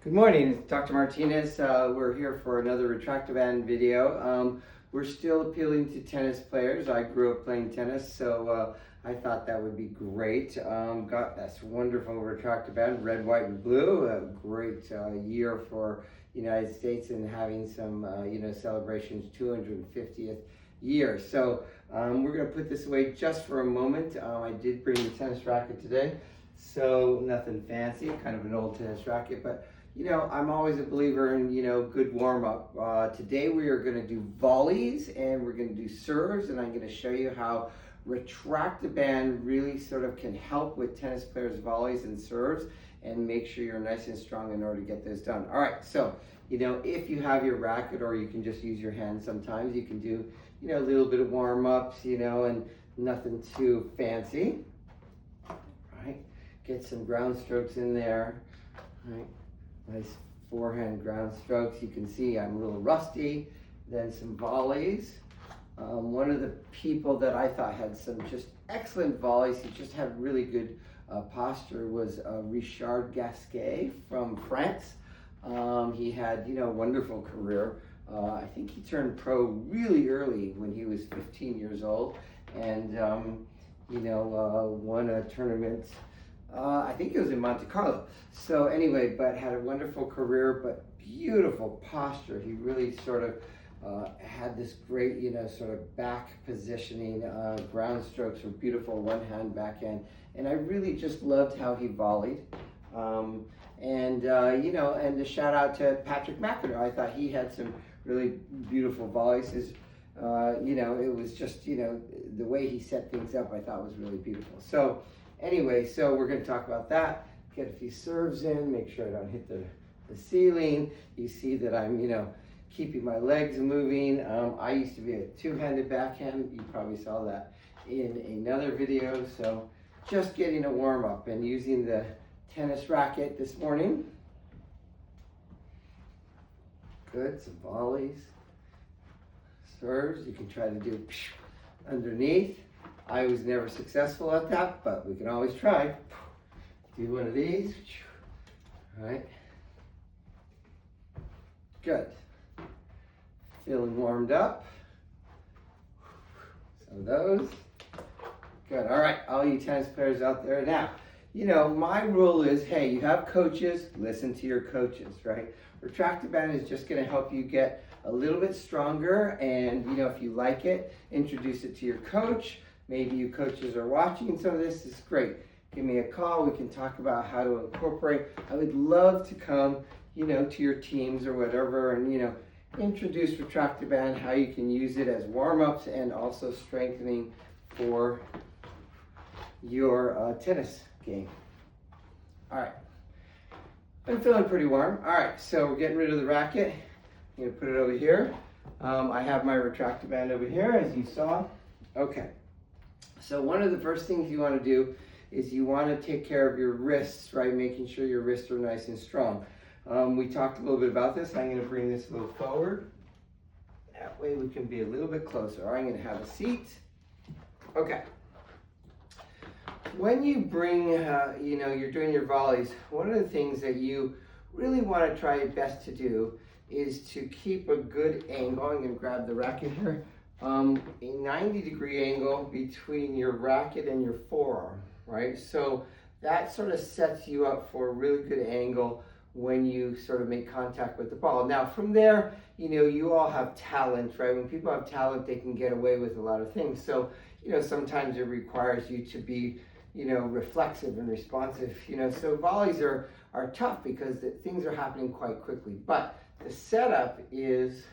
Good morning, it's Dr. Martinez. We're here for another Retract-a-Band video. We're still appealing to tennis players. I grew up playing tennis, so I thought that would be great. Got this wonderful Retract-a-Band, red, white, and blue. A great year for the United States and having some, celebrations, 250th year. So we're going to put this away just for a moment. I did bring the tennis racket today, so nothing fancy, kind of an old tennis racket, but I'm always a believer in, good warm-up. Today we are going to do volleys and we're going to do serves, and I'm going to show you how Retract-a-Band really sort of can help with tennis players' volleys and serves and make sure you're nice and strong in order to get those done. All right, so, if you have your racket, or you can just use your hands sometimes, you can do, a little bit of warm-ups, and nothing too fancy. All right, get some ground strokes in there. All right. Nice forehand ground strokes. You can see I'm a little rusty. Then some volleys. One of the people that I thought had some just excellent volleys, he just had really good posture, was Richard Gasquet from France. He had, a wonderful career. I think he turned pro really early when he was 15 years old, and won a tournament. I think it was in Monte Carlo. So anyway, but had a wonderful career, but beautiful posture. He really sort of had this great, sort of back positioning. Ground strokes were beautiful, one hand, backhand. And I really just loved how he volleyed. And a shout out to Patrick McEnroe. I thought he had some really beautiful volleys. It was just, the way he set things up, I thought was really beautiful. So anyway, so we're going to talk about that, get a few serves in, make sure I don't hit the ceiling. You see that I'm, keeping my legs moving. I used to be a two-handed backhand. You probably saw that in another video. So just getting a warm-up and using the tennis racket this morning. Good, some volleys. Serves, you can try to do underneath. I was never successful at that, but we can always try. Do one of these. All right. Good. Feeling warmed up. Some of those. Good. All right, all you tennis players out there now. My rule is, hey, you have coaches, listen to your coaches, right? Retract-a-Band is just going to help you get a little bit stronger, and if you like it, introduce it to your coach. Maybe you coaches are watching some of this. It's great. Give me a call. We can talk about how to incorporate. I would love to come, to your teams or whatever, and, introduce Retract-a-Band, how you can use it as warm-ups and also strengthening for your tennis game. All right. I'm feeling pretty warm. All right, so we're getting rid of the racket. I'm going to put it over here. I have my Retract-a-Band over here, as you saw. Okay. So one of the first things you want to do is you want to take care of your wrists, right? Making sure your wrists are nice and strong. We talked a little bit about this. I'm going to bring this a little forward. That way we can be a little bit closer. I'm going to have a seat. Okay. When you bring, you're doing your volleys, one of the things that you really want to try your best to do is to keep a good angle. I'm going to grab the racket here. A 90-degree angle between your racket and your forearm, right? So that sort of sets you up for a really good angle when you sort of make contact with the ball. Now from there, you all have talent, right? When people have talent, they can get away with a lot of things. So, sometimes it requires you to be, reflexive and responsive. So volleys are tough because things are happening quite quickly. But the setup is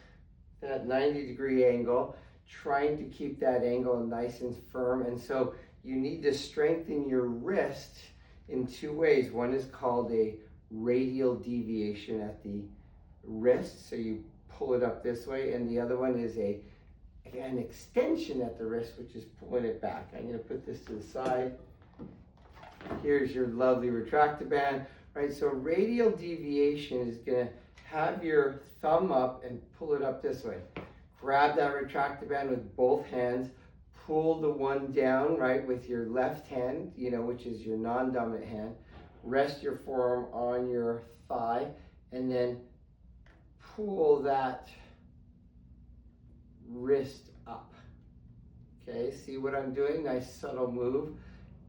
that 90-degree angle, trying to keep that angle nice and firm. And so you need to strengthen your wrist in two ways. One is called a radial deviation at the wrist, so you pull it up this way, and the other one is an extension at the wrist, which is pulling it back. I'm going to put this to the side. Here's your lovely Retract-a-Band, right? So radial deviation is going to have your thumb up and pull it up this way. Grab that Retract-a-Band with both hands, pull the one down, right, with your left hand, which is your non-dominant hand. Rest your forearm on your thigh and then pull that wrist up. Okay, see what I'm doing? Nice subtle move.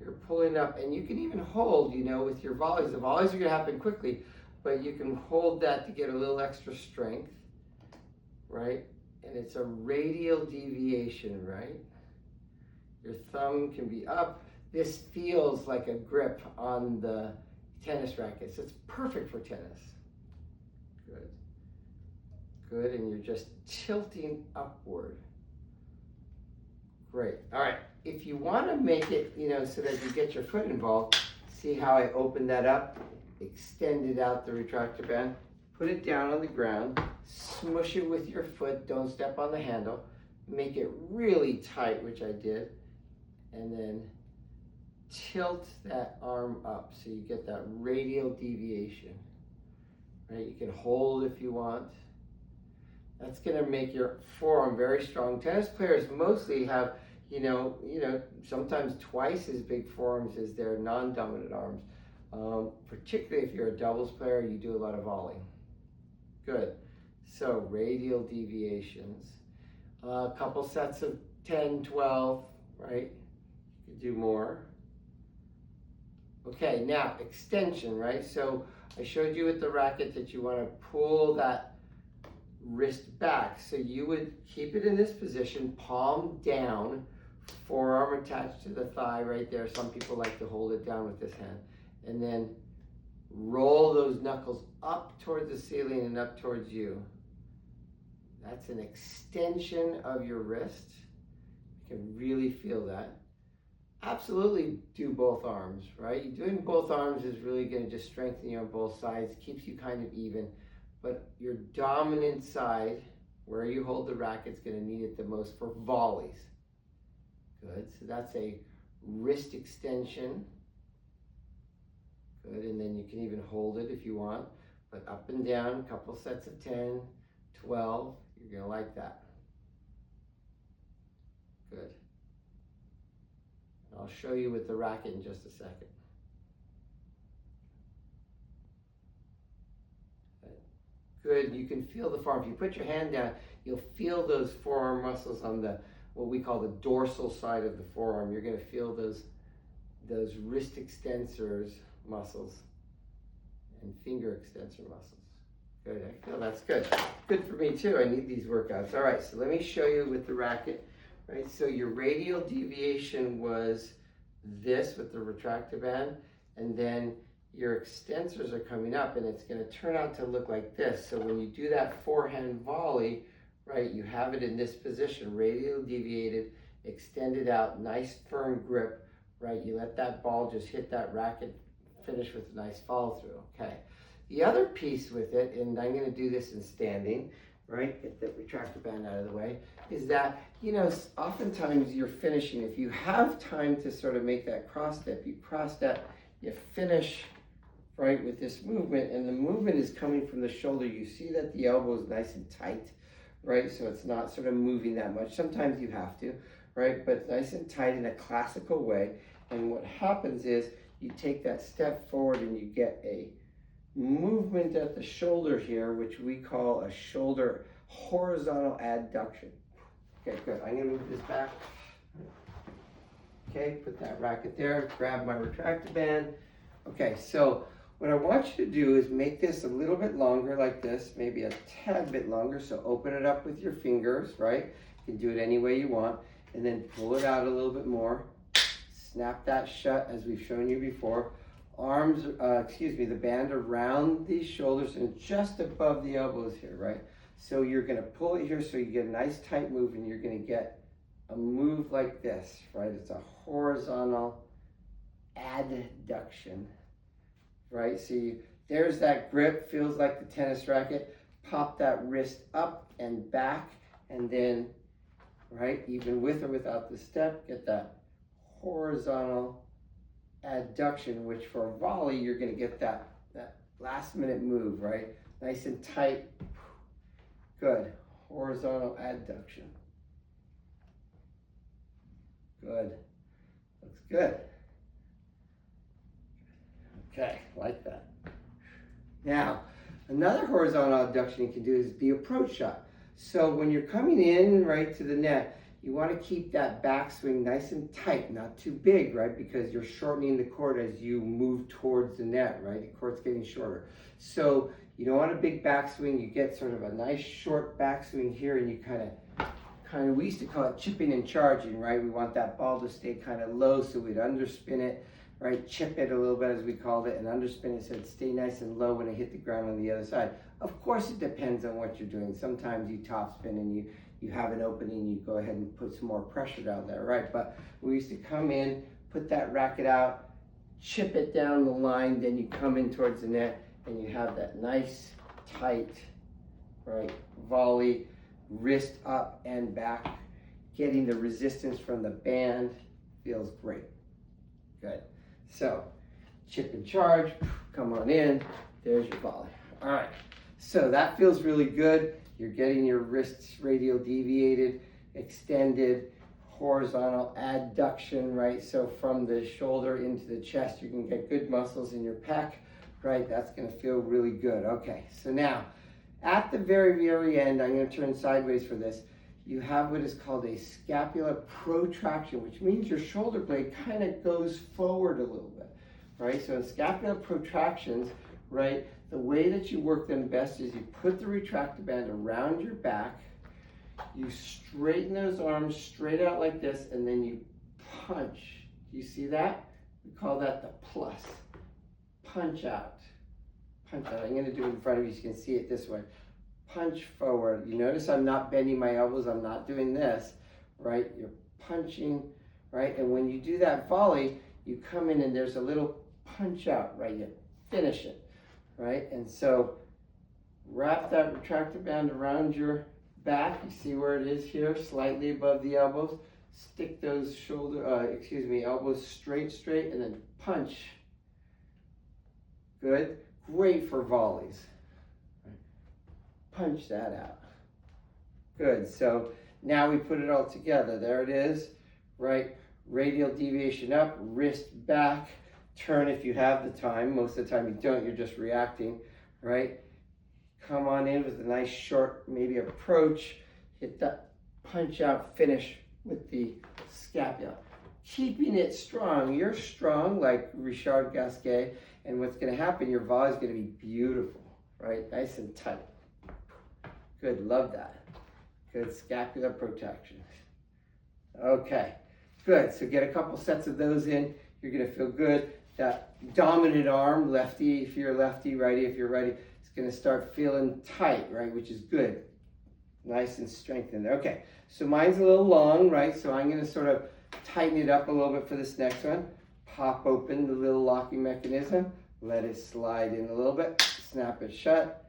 You're pulling up, and you can even hold, you know, with your volleys. The volleys are going to happen quickly, but you can hold that to get a little extra strength, right? And it's a radial deviation, right? Your thumb can be up. This feels like a grip on the tennis racket, so it's perfect for tennis. Good. Good, and you're just tilting upward. Great. All right. If you want to make it, you know, so that you get your foot involved, see how I opened that up, extended out the retractor-band, put it down on the ground, smush it with your foot, don't step on the handle, make it really tight, which I did, and then tilt that arm up so you get that radial deviation. Right? You can hold if you want. That's going to make your forearm very strong. Tennis players mostly have, you know, sometimes twice as big forearms as their non-dominant arms. Particularly if you're a doubles player, you do a lot of volleying. Good. So radial deviations. A couple sets of 10, 12, right? You can do more. Okay, now extension, right? So I showed you with the racket that you want to pull that wrist back. So you would keep it in this position, palm down, forearm attached to the thigh right there. Some people like to hold it down with this hand. And then roll those knuckles up towards the ceiling and up towards you. That's an extension of your wrist. You can really feel that. Absolutely do both arms, right? Doing both arms is really going to just strengthen you on both sides, keeps you kind of even. But your dominant side, where you hold the racket, is going to need it the most for volleys. Good. So that's a wrist extension. Good. And then you can even hold it if you want. But up and down, a couple sets of 10, 12. You're going to like that. Good. I'll show you with the racket in just a second. Good, you can feel the forearm. If you put your hand down, you'll feel those forearm muscles on the, what we call the dorsal side of the forearm. You're going to feel those wrist extensors muscles and finger extensor muscles. Good, I feel that's good. Good for me too, I need these workouts. All right, so let me show you with the racket. Right, so your radial deviation was this with the retractor-band, and then your extensors are coming up, and it's going to turn out to look like this. So when you do that forehand volley, right, you have it in this position, radial deviated, extended out, nice firm grip, right? You let that ball just hit that racket, finish with a nice follow through, okay? The other piece with it, and I'm going to do this in standing, right, get the retractor-band out of the way, is that, you know, oftentimes you're finishing, if you have time to sort of make that cross step, you cross that, you finish, right, with this movement, and the movement is coming from the shoulder. You see that the elbow is nice and tight, right, so it's not sort of moving that much. Sometimes you have to, right, but nice and tight in a classical way, and what happens is you take that step forward and you get a movement at the shoulder here, which we call a shoulder horizontal adduction. Okay, good. I'm going to move this back. Okay, put that racket there, grab my retractor-band. Okay, so what I want you to do is make this a little bit longer like this, maybe a tad bit longer, so open it up with your fingers, right? You can do it any way you want, and then pull it out a little bit more. Snap that shut as we've shown you before. Arms, the band around these shoulders and just above the elbows here, right? So you're going to pull it here so you get a nice tight move, and you're going to get a move like this, right? It's a horizontal adduction, right? So there's that grip, feels like the tennis racket. Pop that wrist up and back, and then, right, even with or without the step, get that horizontal adduction, which for a volley, you're going to get that last minute move, right? Nice and tight. Good. Horizontal adduction. Good. Looks good. Okay, like that. Now, Another horizontal abduction you can do is the approach shot. So when you're coming in right to the net, you want to keep that backswing nice and tight, not too big, right? Because you're shortening the court as you move towards the net, right? The court's getting shorter. So you don't want a big backswing. You get sort of a nice short backswing here, and you kind of, we used to call it chipping and charging, right? We want that ball to stay kind of low, so we'd underspin it, right? Chip it a little bit, as we called it, and underspin it so it'd stay nice and low when it hit the ground on the other side. Of course, it depends on what you're doing. Sometimes you topspin and you have an opening, you go ahead and put some more pressure down there, right? But we used to come in, put that racket out, chip it down the line, then you come in towards the net, and you have that nice, tight, right, volley, wrist up and back, getting the resistance from the band. Feels great. Good. So, chip and charge, come on in, there's your volley. All right, so that feels really good. You're getting your wrists radial deviated, extended, horizontal adduction, right? So from the shoulder into the chest, you can get good muscles in your pec, right? That's gonna feel really good. Okay, so now, at the very, very end, I'm gonna turn sideways for this. You have what is called a scapular protraction, which means your shoulder blade kind of goes forward a little bit, right? So in scapular protractions, right, the way that you work them best is you put the retract-a-band around your back, you straighten those arms straight out like this, and then you punch. Do you see that? We call that the plus. Punch out. Punch out. I'm going to do it in front of you so you can see it this way. Punch forward. You notice I'm not bending my elbows. I'm not doing this, right? You're punching, right? And when you do that volley, you come in and there's a little punch out, right? You finish it, right? And so wrap that retract-a-band around your back. You see where it is here, slightly above the elbows. Stick those elbows straight, and then punch. Good. Great for volleys. Punch that out. Good. So now we put it all together. There it is, right? Radial deviation up, wrist back, turn if you have the time. Most of the time you don't, you're just reacting, right? Come on in with a nice short, maybe approach, hit that punch out, finish with the scapula. Keeping it strong. You're strong like Richard Gasquet, and what's going to happen, your volley is going to be beautiful, right? Nice and tight. Good, love that. Good scapular protection. Okay, good. So get a couple sets of those in. You're going to feel good. That dominant arm, lefty if you're lefty, righty if you're righty, it's going to start feeling tight, right, which is good. Nice and strengthened. Okay, so mine's a little long, right? So I'm going to sort of tighten it up a little bit for this next one. Pop open the little locking mechanism. Let it slide in a little bit. Snap it shut.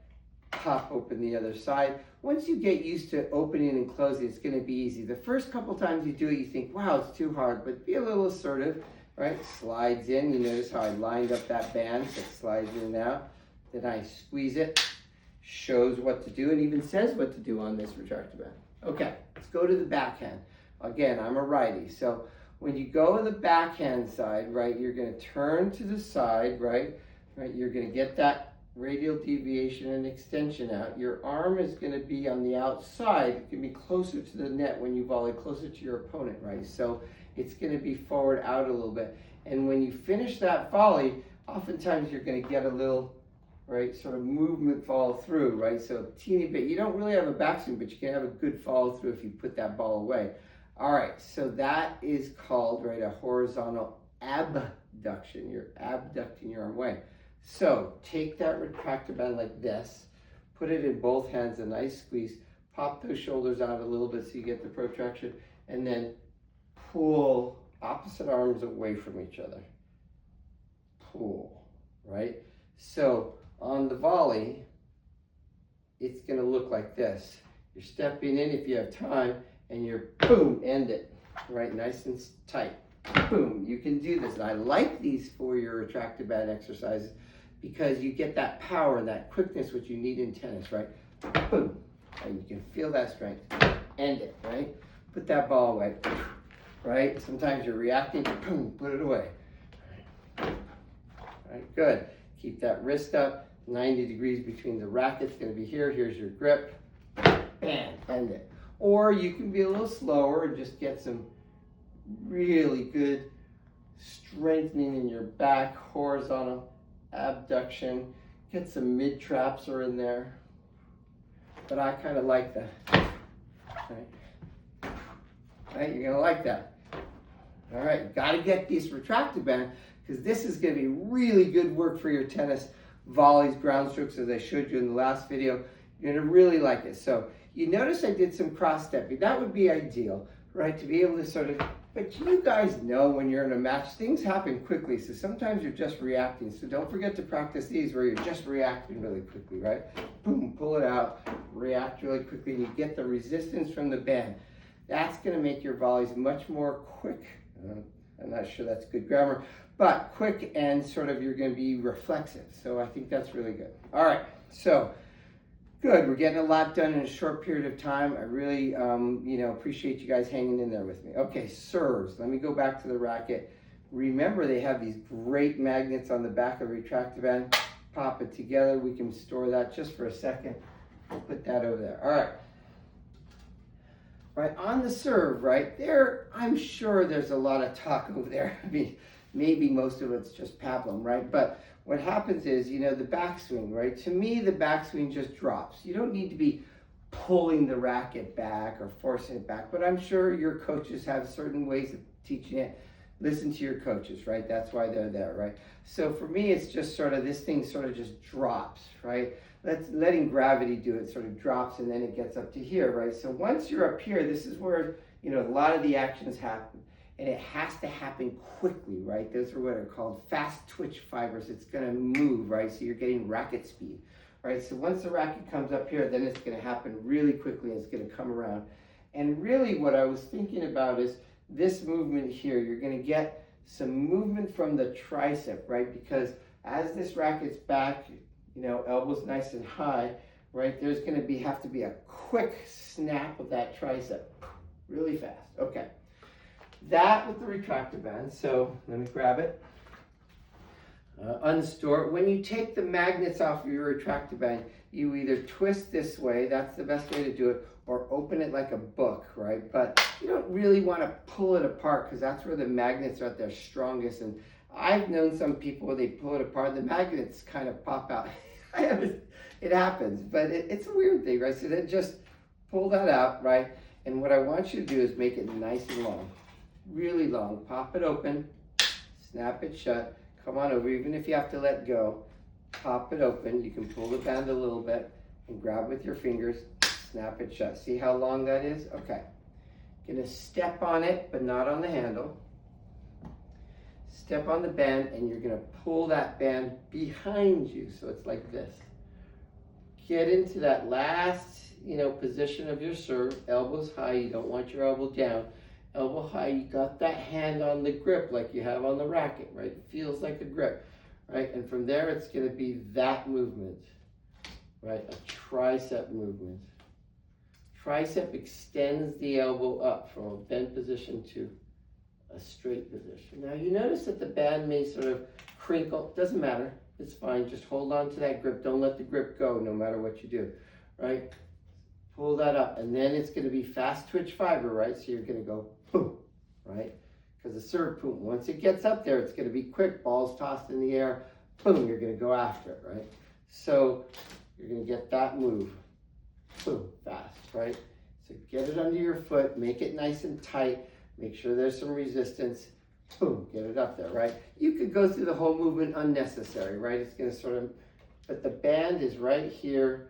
Pop open the other side. Once you get used to opening and closing, it's going to be easy. The first couple times you do it, you think, wow, it's too hard, but be a little assertive, right? Slides in. You notice how I lined up that band, so it slides in now. Then I squeeze it, shows what to do, and even says what to do on this retract-a-band. Okay, let's go to the backhand. Again, I'm a righty, so when you go to the backhand side, right, you're going to turn to the side, right? You're going to get that radial deviation and extension out. Your arm is going to be on the outside. It can be closer to the net when you volley, closer to your opponent, right? So it's going to be forward out a little bit. And when you finish that volley, oftentimes you're going to get a little, right, sort of movement follow through, right? So a teeny bit. You don't really have a backswing, but you can have a good follow through if you put that ball away. All right, so that is called, right, a horizontal abduction. You're abducting your arm away. So take that retract-a-band like this, put it in both hands, a nice squeeze, pop those shoulders out a little bit so you get the protraction, and then pull opposite arms away from each other. Pull, right? So on the volley, it's going to look like this. You're stepping in if you have time, and you're, boom, end it, right? Nice and tight. Boom, you can do this. And I like these for your retract-a-band exercises because you get that power and that quickness which you need in tennis, right? Boom, and you can feel that strength. End it, right? Put that ball away, right? Sometimes you're reacting, boom, put it away. All right, good. Keep that wrist up, 90 degrees between the racket's going to be here. Here's your grip. Bam, end it. Or you can be a little slower and just get some really good strengthening in your back, horizontal abduction. Get some mid-trapser in there. But I kind of like that. Right, you're gonna like that. All right, you gotta get this Retract-a-Band because this is gonna be really good work for your tennis volleys, ground strokes, as I showed you in the last video. You're gonna really like it. So you notice I did some cross-stepping. That would be ideal, right? To be able to sort of, but you guys know when you're in a match, things happen quickly. So sometimes you're just reacting. So don't forget to practice these where you're just reacting really quickly, right? Boom, pull it out, react really quickly, and you get the resistance from the band. That's gonna make your volleys much more quick. I'm not sure that's good grammar, but quick and sort of you're gonna be reflexive. So I think that's really good. All right, so good, we're getting a lot done in a short period of time. I really, appreciate you guys hanging in there with me. Okay, serves. Let me go back to the racket. Remember, they have these great magnets on the back of the Retract-a-Band. Pop it together. We can store that just for a second. Put that over there. All right. Right, on the serve, right there, I'm sure there's a lot of talk over there. I mean, maybe most of it's just pablum, right? But what happens is, the backswing, right? To me, the backswing just drops. You don't need to be pulling the racket back or forcing it back, but I'm sure your coaches have certain ways of teaching it. Listen to your coaches, right? That's why they're there, right? So for me, it's just sort of, this thing sort of just drops, right? Letting gravity do it, sort of drops and then it gets up to here, right? So once you're up here, this is where, a lot of the actions happen. And it has to happen quickly, right? Those are what are called fast twitch fibers. It's gonna move, right? So you're getting racket speed, right? So once the racket comes up here, then it's gonna happen really quickly and it's gonna come around. And really what I was thinking about is this movement here. You're gonna get some movement from the tricep, right? Because as this racket's back, elbows nice and high, right? There's gonna have to be a quick snap of that tricep, really fast. Okay, that with the Retract-a-Band. So let me grab it, unstore. When you take the magnets off of your Retract-a-Band, you either twist this way, that's the best way to do it, or open it like a book, right? But you don't really want to pull it apart because that's where the magnets are at their strongest. And I've known some people where they pull it apart, the magnets kind of pop out. It happens, but it's a weird thing, right? So then just pull that out, right? And what I want you to do is make it nice and long, really long. Pop it open, snap it shut, come on over. Even if you have to let go, pop it open. You can pull the band a little bit and grab with your fingers, snap it shut. See how long that is? Okay. Gonna step on it, but not on the handle. Step on the band and you're gonna pull that band behind you. So it's like this. Get into that last, position of your serve. Elbows high, you don't want your elbow down. Elbow high, you got that hand on the grip like you have on the racket, right? It feels like a grip, right? And from there, it's gonna be that movement, right? A tricep movement. Tricep extends the elbow up from a bent position to a straight position. Now you notice that the band may sort of crinkle. Doesn't matter. It's fine. Just hold on to that grip. Don't let the grip go no matter what you do, right? Pull that up. And then it's going to be fast twitch fiber, right? So you're going to go boom, right? Because the serve, boom. Once it gets up there, it's going to be quick. Ball's tossed in the air. Boom, you're going to go after it, right? So you're going to get that move. Boom, fast, right? So get it under your foot. Make it nice and tight. Make sure there's some resistance. Boom, get it up there, right? You could go through the whole movement unnecessary, right? It's going to sort of, but the band is right here.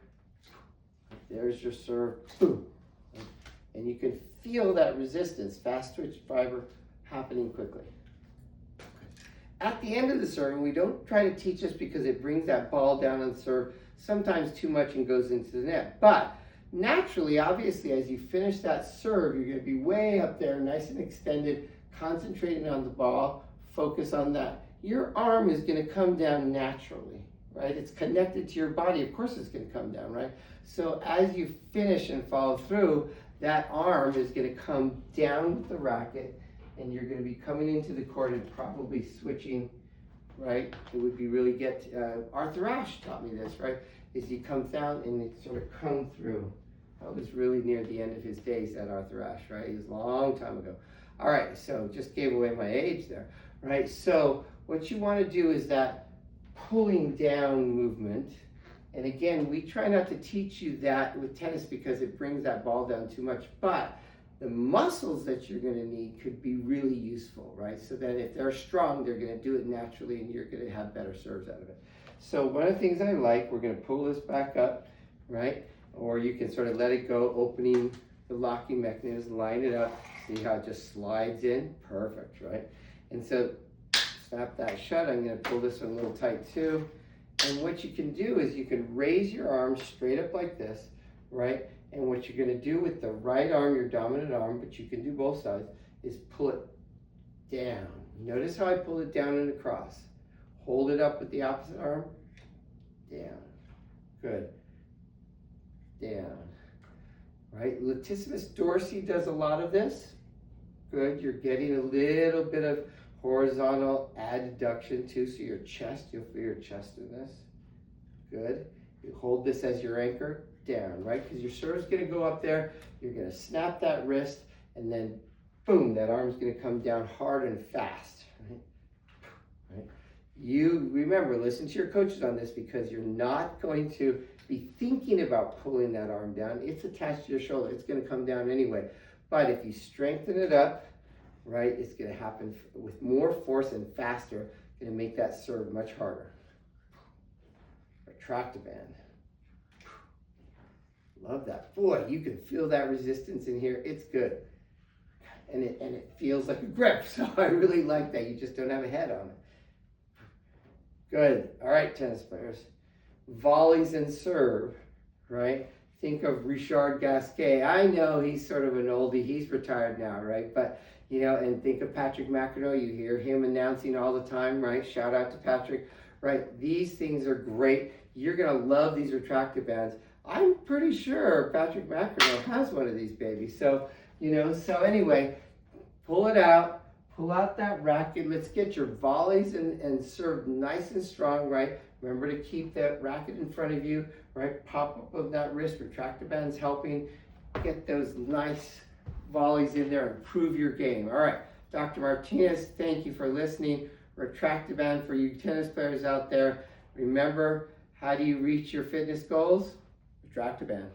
There's your serve. Boom. And you can feel that resistance, fast twitch fiber happening quickly. At the end of the serve, and we don't try to teach this because it brings that ball down on the serve, sometimes too much and goes into the net. But naturally, obviously, as you finish that serve, you're going to be way up there, nice and extended, concentrating on the ball, focus on that. Your arm is going to come down naturally, right? It's connected to your body. Of course it's going to come down, right? So as you finish and follow through, that arm is going to come down with the racket, and you're going to be coming into the court and probably switching right? It would be really Arthur Ashe taught me this, right? Is he comes down and it sort of come through. That was really near the end of his days, that Arthur Ashe, right? He was a long time ago. All right, so just gave away my age there, right? So what you want to do is that pulling down movement. And again, we try not to teach you that with tennis because it brings that ball down too much, but the muscles that you're going to need could be really useful, right? So that if they're strong, they're going to do it naturally and you're going to have better serves out of it. So one of the things I like, we're going to pull this back up, right? Or you can sort of let it go, opening the locking mechanism, line it up. See how it just slides in? Perfect, right? And so snap that shut. I'm going to pull this one a little tight too. And what you can do is you can raise your arm straight up like this, right? And what you're going to do with the right arm, your dominant arm, but you can do both sides, is pull it down. Notice how I pull it down and across. Hold it up with the opposite arm. Down. Good. Down. Right? Latissimus dorsi does a lot of this. Good. You're getting a little bit of horizontal adduction too, so your chest, you'll feel your chest in this. Good. You hold this as your anchor. Down, right? Because your serve's going to go up there. You're going to snap that wrist, and then boom, that arm's going to come down hard and fast. Right? You remember, listen to your coaches on this because you're not going to be thinking about pulling that arm down. It's attached to your shoulder. It's going to come down anyway. But if you strengthen it up, right, it's going to happen with more force and faster. Going to make that serve much harder. Retract-a-Band. Love that. Boy, you can feel that resistance in here. It's good. And it feels like a grip. So I really like that. You just don't have a head on it. Good. All right, tennis players. Volleys and serve, right? Think of Richard Gasquet. I know he's sort of an oldie. He's retired now, right? But, you know, and think of Patrick McEnroe. You hear him announcing all the time, right? Shout out to Patrick, right? These things are great. You're going to love these retractor bands. I'm pretty sure Patrick McEnroe has one of these babies. So, you know, so anyway, pull it out, pull out that racket. Let's get your volleys and serve nice and strong, right? Remember to keep that racket in front of you, right? Pop up of that wrist. Retract-a-Band's helping get those nice volleys in there and improve your game. All right, Dr. Martinez, thank you for listening. Retract-a-Band for you tennis players out there. Remember, how do you reach your fitness goals? Retract-a-Band.